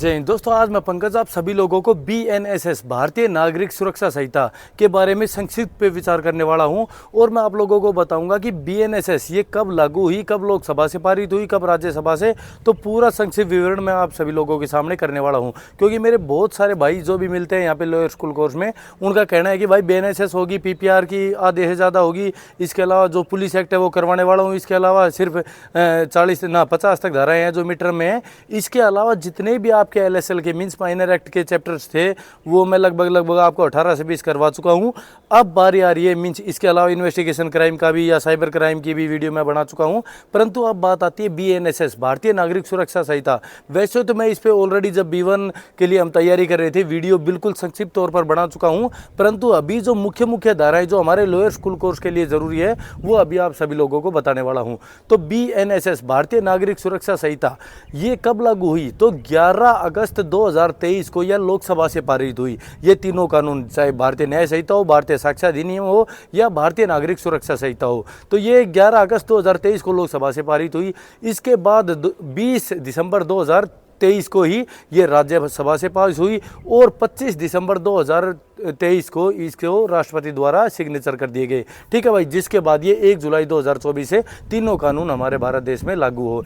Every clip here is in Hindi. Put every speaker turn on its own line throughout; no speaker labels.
जय हिंद दोस्तों, आज मैं पंकज आप सभी लोगों को BNSS भारतीय नागरिक सुरक्षा संहिता के बारे में संक्षिप्त पे विचार करने वाला हूं और मैं आप लोगों को बताऊंगा कि BNSS ये कब लागू हुई, कब लोकसभा से पारित हुई, कब राज्यसभा से। तो पूरा संक्षिप्त विवरण मैं आप सभी लोगों के सामने करने वाला हूं, क्योंकि मेरे बहुत सारे भाई जो भी मिलते हैं यहाँ पे लोअर स्कूल कोर्स में, उनका कहना है कि भाई BNSS होगी, PPR की आधे से ज़्यादा होगी, इसके अलावा जो पुलिस एक्ट है वो करवाने वाला हूँ, इसके अलावा सिर्फ 50 तक धाराएँ हैं जो मिड टर्म में है। इसके अलावा जितने भी आपके LSL के मीन्स माइनर एक्ट के चैप्टर्स थे वो मैं लगभग आपको 18 से 20 करवा चुका हूँ। अब बारी आ रही है मीन्स इसके अलावा इन्वेस्टिगेशन क्राइम का भी या साइबर क्राइम की भी वीडियो मैं बना चुका हूँ। परंतु अब बात आती है BNSS भारतीय नागरिक सुरक्षा संहिता। वैसे तो मैं इस पर ऑलरेडी जब B1 के लिए हम तैयारी कर रहे थे वीडियो बिल्कुल संक्षिप्त तौर पर बना चुका हूँ, परंतु अभी जो मुख्य धाराएं जो हमारे लोअर स्कूल कोर्स के लिए ज़रूरी है वो अभी आप सभी लोगों को बताने वाला हूँ। तो BNSS भारतीय नागरिक सुरक्षा संहिता ये कब लागू हुई? तो 11 अगस्त 2023 को यह लोकसभा से पारित हुई। ये तीनों कानून, चाहे भारतीय न्याय संहिता हो, भारतीय साक्ष्य अधिनियम हो या भारतीय नागरिक सुरक्षा संहिता हो, तो ये 11 अगस्त 2023 को लोकसभा से पारित हुई। इसके बाद 20 दिसंबर 2023 को ही ये राज्यसभा से पास हुई और 25 दिसंबर 2023 को इसको राष्ट्रपति द्वारा सिग्नेचर कर दिए गए। ठीक है भाई, जिसके बाद ये 1 जुलाई 2024 से तीनों कानून हमारे भारत देश में लागू हो।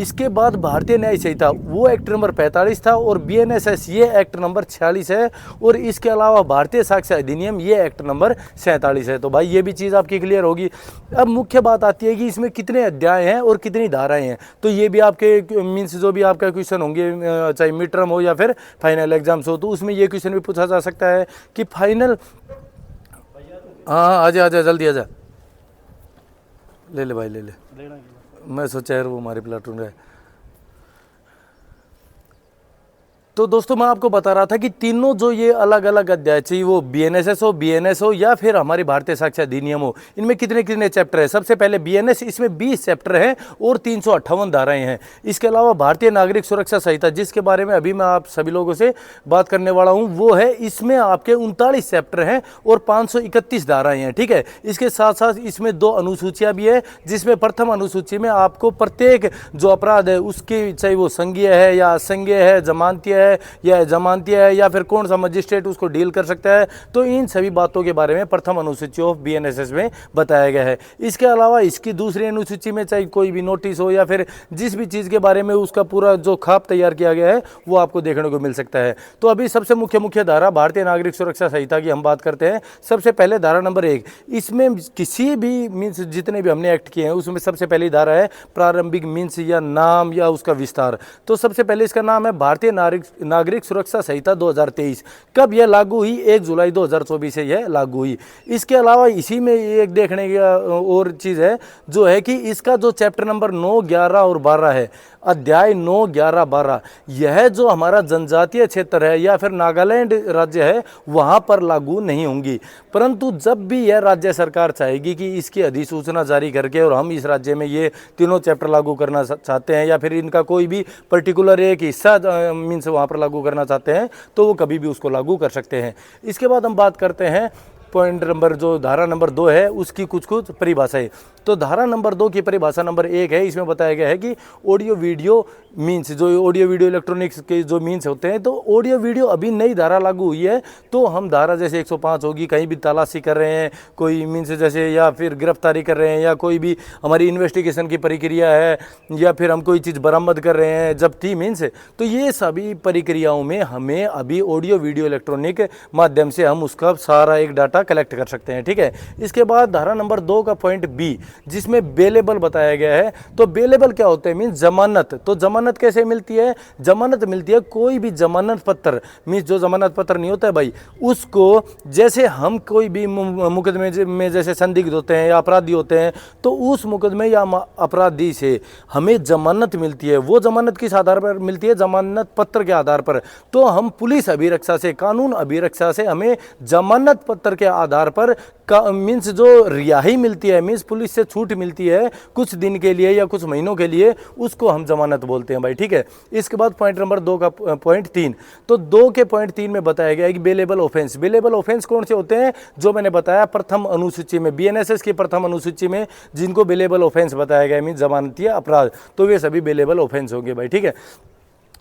इसके बाद भारतीय न्याय संहिता वो एक्ट नंबर 45 था और BNSS ये एक्ट नंबर 46 है और इसके अलावा भारतीय साक्ष्य अधिनियम ये एक्ट नंबर 47 है। तो भाई ये भी चीज़ आपकी क्लियर होगी। अब मुख्य बात आती है कि इसमें कितने अध्याय हैं और कितनी धाराएं हैं। तो ये भी आपके मीन्स जो भी आपका क्वेश्चन होंगे, चाहे मिड टर्म हो या फिर फाइनल एग्जाम्स हो, तो उसमें ये क्वेश्चन भी पूछा जा सकता है कि फाइनल। हाँ आजा जल्दी आजा, ले ले भाई ले ले। मैं सोचा यार वो हमारे प्लाटून है। तो दोस्तों मैं आपको बता रहा था कि तीनों जो ये अलग अलग अध्याय, चाहिए वो BNSS हो, BNS हो या फिर हमारी भारतीय साक्ष्य अधिनियम हो, इनमें कितने कितने चैप्टर है। सबसे पहले BNS, इसमें 20 चैप्टर हैं और 358 धाराएं हैं। इसके अलावा भारतीय नागरिक सुरक्षा संहिता जिसके बारे में अभी मैं आप सभी लोगों से बात करने वाला हूँ वो है, इसमें आपके 39 चैप्टर हैं और 531 धाराएं हैं। ठीक है, इसके साथ साथ इसमें 2 अनुसूचियाँ भी है, जिसमें प्रथम अनुसूची में आपको प्रत्येक जो अपराध है उसकी, चाहे वो संज्ञेय है या असंज्ञेय है, जमानतीय है या जमानतीय है या फिर कौन सा मजिस्ट्रेट उसको डील कर सकता है, तो इन सभी बातों के बारे में प्रथम अनुसूची ऑफ BNSS में बताया गया है। इसके अलावा इसकी दूसरी अनुसूची में चाहे कोई भी नोटिस हो या फिर जिस भी चीज़ के बारे में उसका पूरा जो खाप तैयार किया गया है वो आपको देखने को मिल सकता है। तो अभी सबसे मुख्य धारा भारतीय नागरिक सुरक्षा संहिता की हम बात करते हैं। सबसे पहले धारा नंबर 1, इसमें किसी भी मीन्स जितने भी हमने एक्ट किए हैं उसमें सबसे पहली धारा है प्रारंभिक मीन्स या नाम या उसका विस्तार। तो सबसे पहले इसका नाम है भारतीय नागरिक सुरक्षा संहिता 2023। कब यह लागू हुई? 1 जुलाई 2024 से यह लागू हुई। इसके अलावा इसी में एक देखने की और चीज़ है जो है कि इसका जो चैप्टर नंबर 9, 11 और 12 है, अध्याय 9, 11, 12, यह जो हमारा जनजातीय क्षेत्र है या फिर नागालैंड राज्य है वहाँ पर लागू नहीं होंगी। परंतु जब भी यह राज्य सरकार चाहेगी कि इसकी अधिसूचना जारी करके और हम इस राज्य में ये तीनों चैप्टर लागू करना चाहते हैं या फिर इनका कोई भी पर्टिकुलर एक हिस्सा मीन्स वहाँ पर लागू करना चाहते हैं, तो वो कभी भी उसको लागू कर सकते हैं। इसके बाद हम बात करते हैं पॉइंट नंबर, जो धारा नंबर 2 है उसकी कुछ परिभाषाएं। तो धारा नंबर 2 की परिभाषा नंबर 1 है, इसमें बताया गया है कि ऑडियो वीडियो मीन्स, जो ऑडियो वीडियो इलेक्ट्रॉनिक्स के जो मीन्स होते हैं, तो ऑडियो वीडियो अभी नई धारा लागू हुई है। तो हम धारा जैसे 105 होगी, कहीं भी तलाशी कर रहे हैं कोई मीन्स जैसे, या फिर गिरफ्तारी कर रहे हैं या कोई भी हमारी इन्वेस्टिगेशन की प्रक्रिया है या फिर हम कोई चीज़ बरामद कर रहे हैं, जब्ती मीन्स, तो ये सभी प्रक्रियाओं में हमें अभी ऑडियो वीडियो इलेक्ट्रॉनिक माध्यम से हम उसका सारा एक डाटा कलेक्ट कर सकते हैं। ठीक है, इसके बाद धारा नंबर 2 का पॉइंट B, जिसमें बेलेबल बताया गया है। तो बेलेबल क्या होता है? मीन्स जमानत। तो जमानत कैसे मिलती है? जमानत मिलती है कोई भी जमानत पत्र, मीन्स जो जमानत पत्र नहीं होता है भाई, उसको जैसे हम कोई भी मुकदमे में जैसे संदिग्ध होते हैं या अपराधी होते हैं, तो उस मुकदमे या अपराधी से हमें जमानत मिलती है। वो जमानत किस आधार पर मिलती है? जमानत पत्र के आधार पर। तो हम पुलिस अभिरक्षा से, कानून अभिरक्षा से हमें जमानत पत्र के आधार पर मीन्स जो रिहाई मिलती है, मीन्स पुलिस से छूट मिलती है कुछ दिन के लिए या कुछ महीनों के लिए, उसको हम जमानत बोलते हैं भाई। ठीक है, इसके बाद पॉइंट नंबर 2 का पॉइंट 3। तो 2 के पॉइंट 3 में बताया गया है कि बेलेबल ऑफेंस। बेलेबल ऑफेंस कौन से होते हैं? जो मैंने बताया प्रथम अनुसूची में, BNSS की प्रथम अनुसूची में जिनको बेलेबल ऑफेंस बताया गया मीन्स जमानतीय अपराध, तो वे सभी बेलेबल ऑफेंस होंगे भाई। ठीक है,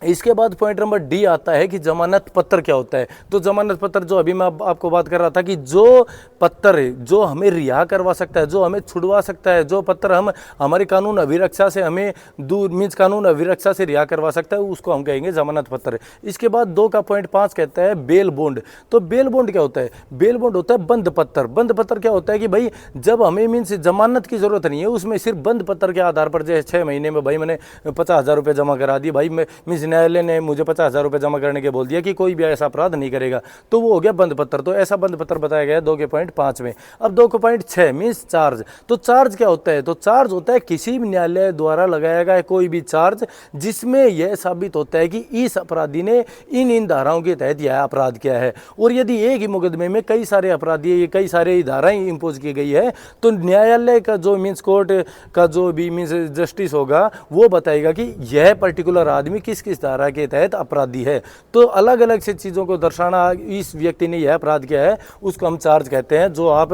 इसके बाद पॉइंट नंबर डी आता है कि जमानत पत्र क्या होता है। तो जमानत पत्र जो अभी मैं आपको बात कर रहा था कि जो पत्र जो हमें रिहा करवा सकता है, जो हमें छुड़वा सकता है, जो पत्र हम हमारी कानून अभिरक्षा से हमें दूर मीन्स कानून अभिरक्षा से रिहा करवा सकता है, उसको हम कहेंगे जमानत पत्र। इसके बाद 2 का पॉइंट 5 कहता है बेल बॉन्ड। तो बेल बॉन्ड क्या होता है? बेल बॉन्ड होता है बंद पत्र। बंद पत्र क्या होता है कि भाई जब हमें मीन्स जमानत की जरूरत नहीं है, उसमें सिर्फ बंद पत्र के आधार पर जैसे 6 महीने में भाई मैंने 50,000 रुपये जमा करा दिए, भाई मैं मीन्स न्यायालय ने मुझे 50,000 रुपये जमा करने के बोल दिया कि कोई भी ऐसा अपराध नहीं करेगा, तो वो हो गया बंद पत्र। तो ऐसा बंद पत्र बताया गया है 2 के पॉइंट 5 में। अब 2 के पॉइंट 6 मीन्स चार्ज। तो चार्ज क्या होता है? तो चार्ज होता है किसी भी न्यायालय द्वारा लगाया गया कोई भी चार्ज जिसमें यह साबित होता है कि इस अपराधी ने इन धाराओं के तहत यह अपराध किया है। और यदि एक ही मुकदमे में कई सारे अपराधी कई सारे धाराएं इम्पोज की गई है, तो न्यायालय का जो मीन्स कोर्ट का जो भी मीन्स जस्टिस होगा वो बताएगा कि यह पर्टिकुलर आदमी किस किस धारा के तहत अपराधी है। तो अलग अलग से चीज़ों को दर्शाना इस व्यक्ति ने यह अपराध किया है, उसको हम चार्ज कहते हैं, जो आप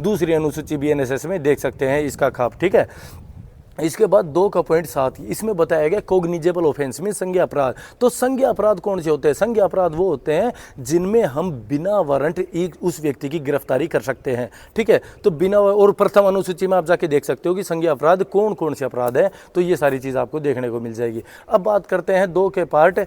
दूसरी अनुसूची बीएनएसएस में देख सकते हैं इसका खाप। ठीक है। इसके बाद 2 का पॉइंट 7 इसमें बताया गया कोग्निजेबल ऑफेंस में संज्ञेय अपराध। तो संज्ञेय अपराध कौन से होते हैं? संज्ञेय अपराध वो होते हैं जिनमें हम बिना वारंट उस व्यक्ति की गिरफ्तारी कर सकते हैं। ठीक है। तो बिना, और प्रथम अनुसूची में आप जाके देख सकते हो कि संज्ञेय अपराध कौन कौन से अपराध है, तो ये सारी चीज़ आपको देखने को मिल जाएगी। अब बात करते हैं 2 के पार्ट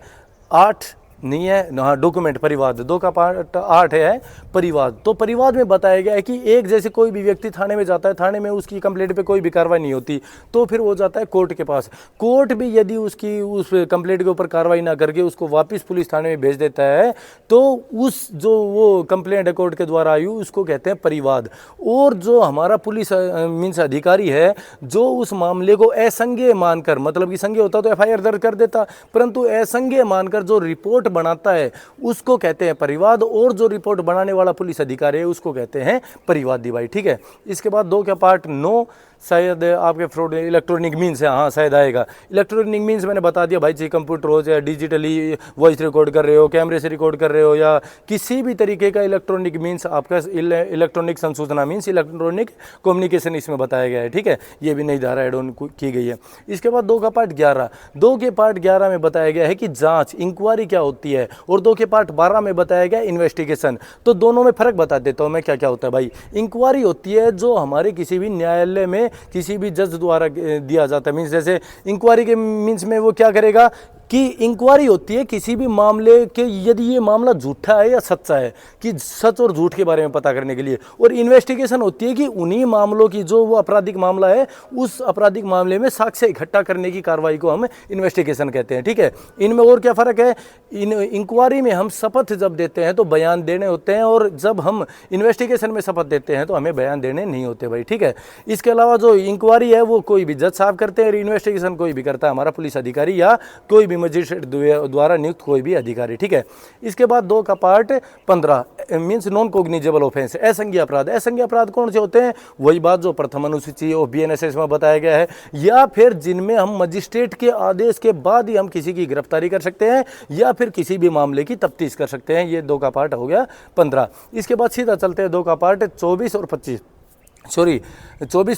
8 नहीं है, हाँ डॉक्यूमेंट परिवाद। 2 का पार्ट 8 है परिवाद। तो परिवाद में बताया गया है कि एक जैसे कोई भी व्यक्ति थाने में जाता है, थाने में उसकी कंप्लेंट पे कोई भी कार्रवाई नहीं होती, तो फिर वो जाता है कोर्ट के पास। कोर्ट भी यदि उसकी उस कंप्लेंट के ऊपर कार्रवाई ना करके उसको वापस पुलिस थाने में भेज देता है, तो उस जो वो कंप्लेंट है कोर्ट के द्वारा आई उसको कहते हैं परिवाद। और जो हमारा पुलिस मीन्स अधिकारी है जो उस मामले को असंज्ञेय मानकर, मतलब कि संज्ञेय होता तो एफआईआर दर्ज कर देता, परंतु असंज्ञेय मानकर जो रिपोर्ट बनाता है उसको कहते हैं परिवाद। और जो रिपोर्ट बनाने वाला पुलिस अधिकारी है उसको कहते हैं परिवादी भाई। ठीक है। इसके बाद 2 का पार्ट 9 शायद आपके फ्रॉड इलेक्ट्रॉनिक मीन्स है, हाँ शायद आएगा। इलेक्ट्रॉनिक मीन्स मैंने बता दिया भाई, चाहे कंप्यूटर हो, चाहे डिजिटली वॉइस रिकॉर्ड कर रहे हो, कैमरे से रिकॉर्ड कर रहे हो, या किसी भी तरीके का इलेक्ट्रॉनिक मीन्स आपका इलेक्ट्रॉनिक संसूचना मीन्स इलेक्ट्रॉनिक कम्युनिकेशन इसमें बताया गया है। ठीक है। ये भी नई धारा एड ऑन की गई है। इसके बाद 2 का पार्ट 11 2 के पार्ट 11 में बताया गया है कि जांच इंक्वायरी क्या होती है, और 2 के पार्ट 12 में बताया गया इन्वेस्टिगेशन। तो दोनों में फर्क बता देता हूँ मैं क्या क्या होता है भाई। इंक्वायरी होती है जो हमारे किसी भी न्यायालय में किसी भी जज द्वारा दिया जाता है। मीन्स जैसे इंक्वायरी के मीन्स में वो क्या करेगा कि इंक्वायरी होती है किसी भी मामले के, यदि ये मामला झूठा है या सच्चा है, कि सच और झूठ के बारे में पता करने के लिए। और इन्वेस्टिगेशन होती है कि उन्हीं मामलों की जो वो आपराधिक मामला है उस आपराधिक मामले में साक्ष्य इकट्ठा करने की कार्रवाई को हम इन्वेस्टिगेशन कहते हैं। ठीक है। इनमें और क्या फ़र्क है? इंक्वायरी में हम शपथ जब देते हैं तो बयान देने होते हैं, और जब हम इन्वेस्टिगेशन में शपथ देते हैं तो हमें बयान देने नहीं होते भाई। ठीक है। इसके अलावा जो इंक्वायरी है वो कोई भी जज साहब करते हैं, और इन्वेस्टिगेशन कोई भी करता है, हमारा पुलिस अधिकारी या कोई भी मजिस्ट्रेट द्वारा नियुक्त कोई भी अधिकारी। ठीक है। इसके बाद 2 का part 15 means non cognizable offence, असंज्ञेय अपराध। असंज्ञेय अपराध कौन से होते हैं? वही बात जो प्रथम अनुसूची और बीएनएसएस में बताया गया है, या फिर जिनमें हम मजिस्ट्रेट के आदेश के बाद ही हम किसी की गिरफ्तारी कर सकते हैं, या फिर किसी भी मामले की तफ्तीश कर सकते हैं। ये 2 का पार्ट हो गया 15। इसके बाद सीधा चलते हैं 2 का पार्ट 24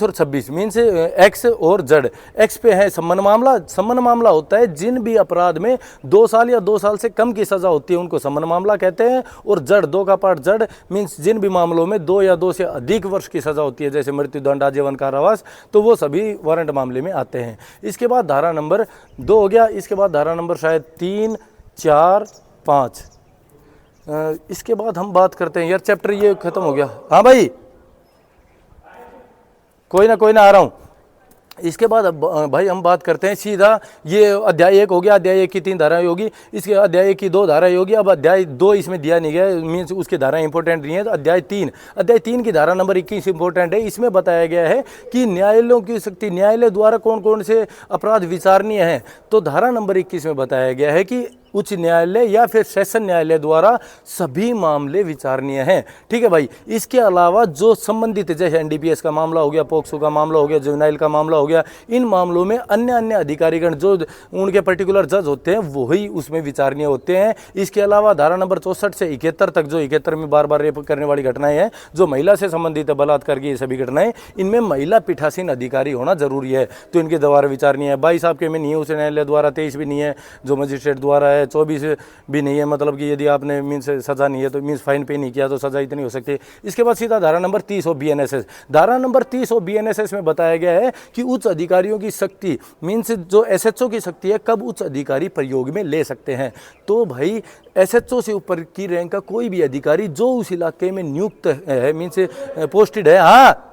और 26 मीन्स एक्स और जेड। एक्स पे है सम्मन मामला। सम्मन मामला होता है जिन भी अपराध में 2 साल या 2 साल से कम की सजा होती है उनको सम्मन मामला कहते हैं। और जड़ 2 का पार्ट जड़ मीन्स जिन भी मामलों में 2 या 2 से अधिक वर्ष की सजा होती है, जैसे मृत्युदंड, आजीवन कारावास, तो वो सभी वारंट मामले में आते हैं। इसके बाद धारा नंबर 2 हो गया। इसके बाद धारा नंबर शायद 3, 4, 5। इसके बाद हम बात करते हैं यार, चैप्टर ये खत्म हो गया। हाँ भाई, कोई ना आ रहा हूँ। इसके बाद भाई हम बात करते हैं सीधा, ये अध्याय 1 हो गया। अध्याय 1 की 3 धाराएं होगी, इसके अध्याय 1 की 2 धाराएं होगी। अब अध्याय 2 इसमें दिया नहीं गया, मीन्स उसकी धाराएं इंपॉर्टेंट नहीं है। तो अध्याय 3 की धारा नंबर 21 इंपॉर्टेंट है। इसमें बताया गया है कि न्यायालयों की शक्ति, न्यायालय द्वारा कौन कौन से अपराध विचारणीय हैं। तो धारा नंबर 21 में बताया गया है कि उच्च न्यायालय या फिर सेशन न्यायालय द्वारा सभी मामले विचारणीय हैं। ठीक है भाई। इसके अलावा जो संबंधित जैसे एनडीपीएस का मामला हो गया, पोक्सो का मामला हो गया, जुवेनाइल का मामला हो गया, इन मामलों में अन्य अन्य अधिकारीगण जो उनके पर्टिकुलर जज होते हैं वही उसमें विचारणीय होते हैं। इसके अलावा धारा नंबर 64 से 71 तक, जो 71 में बार बार रेप करने वाली घटनाएं हैं, जो महिला से संबंधित है, बलात्कार की सभी घटनाएं, इनमें महिला पीठासीन अधिकारी होना जरूरी है, तो इनके द्वारा विचारणीय है। 22 आपके में नहीं है उच्च न्यायालय द्वारा, 23 भी नहीं है जो मजिस्ट्रेट द्वारा है, 24 भी नहीं है, मतलब कि यदि आपने मीन्स सजा नहीं है तो मीन्स फाइन पे नहीं किया तो सजा इतनी हो सकती है। इसके बाद सीधा धारा नंबर 30 ऑफ बीएनएसएस, धारा नंबर 30 ऑफ बीएनएसएस में बताया गया है कि उच्च अधिकारियों की शक्ति मीन्स जो एसएचओ की शक्ति है कब उच्च अधिकारी प्रयोग में ले सकते हैं। तो भाई एसएचओ से ऊपर की रैंक का कोई भी अधिकारी जो उस इलाके में नियुक्त है मीन्स पोस्टेड है, हाँ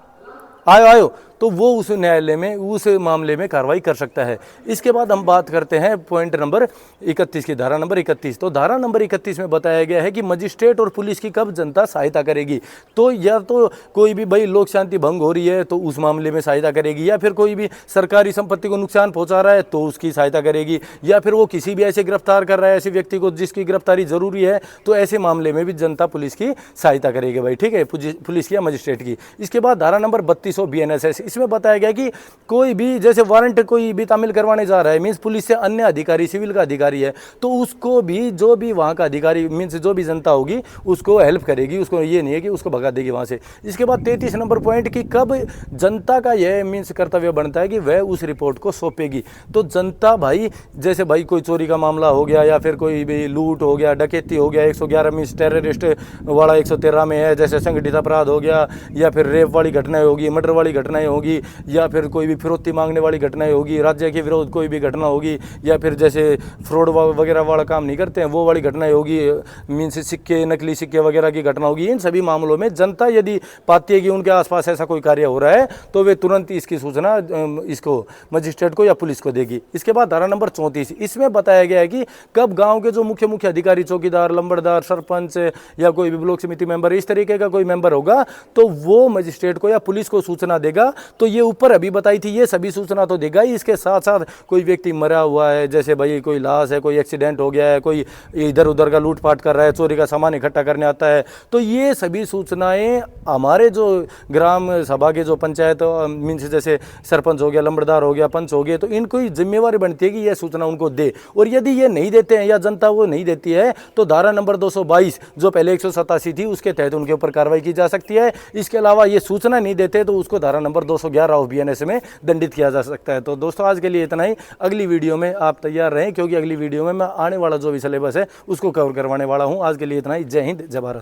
आयो तो वो उस न्यायालय में उस मामले में कार्रवाई कर सकता है। इसके बाद हम बात करते हैं पॉइंट नंबर 31 की, धारा नंबर 31। तो धारा नंबर 31 में बताया गया है कि मजिस्ट्रेट और पुलिस की कब जनता सहायता करेगी। तो या तो कोई भी भाई लोक शांति भंग हो रही है तो उस मामले में सहायता करेगी, या फिर कोई भी सरकारी संपत्ति को नुकसान पहुंचा रहा है तो उसकी सहायता करेगी, या फिर वो किसी भी ऐसे गिरफ्तार कर रहा है ऐसे व्यक्ति को जिसकी गिरफ्तारी जरूरी है तो ऐसे मामले में भी जनता पुलिस की सहायता करेगी भाई। ठीक है, पुलिस की या मजिस्ट्रेट की। इसके बाद धारा नंबर 32 बीएनएसएस, इसमें बताया गया कि कोई भी जैसे वारंट कोई भी तामील करवाने जा रहा है मीन्स पुलिस से अन्य अधिकारी सिविल का अधिकारी है तो उसको भी जो भी वहाँ का अधिकारी मीन्स जो भी जनता होगी उसको हेल्प करेगी, उसको ये नहीं है कि उसको भगा देगी वहाँ से। इसके बाद 33 नंबर पॉइंट कि कब जनता का यह मीन्स कर्तव्य बनता है कि वह उस रिपोर्ट को सौंपेगी। तो जनता भाई जैसे भाई कोई चोरी का मामला हो गया या फिर कोई भी लूट हो गया, डकैती हो गया, 111 मीन्स टेररिस्ट वाला 113 में है, जैसे संगठित अपराध हो गया, या फिर रेप वाली घटनाएं होगी, मर्डर वाली घटनाएं होगी, या फिर कोई भी फिरौती मांगने वाली घटनाएं होगी, राज्य के विरोध कोई भी घटना होगी, या फिर जैसे फ्रॉड वगैरह वाला काम नहीं करते हैं वो वाली घटनाएं होगी, मीन्स सिक्के नकली सिक्के वगैरह की घटना होगी। इन सभी मामलों में जनता यदि पाती है कि उनके आसपास ऐसा कोई कार्य हो रहा है तो वे तुरंत इसकी सूचना इसको मजिस्ट्रेट को या पुलिस को देगी। इसके बाद धारा नंबर 34, इसमें बताया गया है कि कब गाँव के जो मुख्य मुख्य अधिकारी, चौकीदार, लंबड़दार, सरपंच या कोई भी ब्लॉक समिति मेंबर, इस तरीके का कोई मेंबर होगा तो वो मजिस्ट्रेट को या पुलिस को सूचना देगा। तो ये ऊपर अभी बताई थी ये सभी सूचना तो देगा ही, इसके साथ साथ कोई व्यक्ति मरा हुआ है, जैसे भाई कोई लाश है, कोई एक्सीडेंट हो गया है, कोई इधर उधर का लूटपाट कर रहा है, चोरी का सामान इकट्ठा करने आता है, तो ये सभी सूचनाएं हमारे जो ग्राम सभा के जो पंचायत मीन्स जैसे सरपंच हो गया, लंबड़दार हो गया, पंच हो गए, तो इनको जिम्मेवारी बनती है कि यह सूचना उनको दे। और यदि ये नहीं देते हैं या जनता वो नहीं देती है तो धारा नंबर 222 जो पहले 187 थी उसके तहत उनके ऊपर कार्रवाई की जा सकती है। इसके अलावा ये सूचना नहीं देते तो उसको धारा नंबर 211 ऑफ बीएनएस में दंडित किया जा सकता है। तो दोस्तों आज के लिए इतना ही। अगली वीडियो में आप तैयार रहें क्योंकि अगली वीडियो में मैं आने वाला जो भी सिलेबस है उसको कवर करवाने वाला हूं। आज के लिए इतना ही। जय हिंद, जय भारत।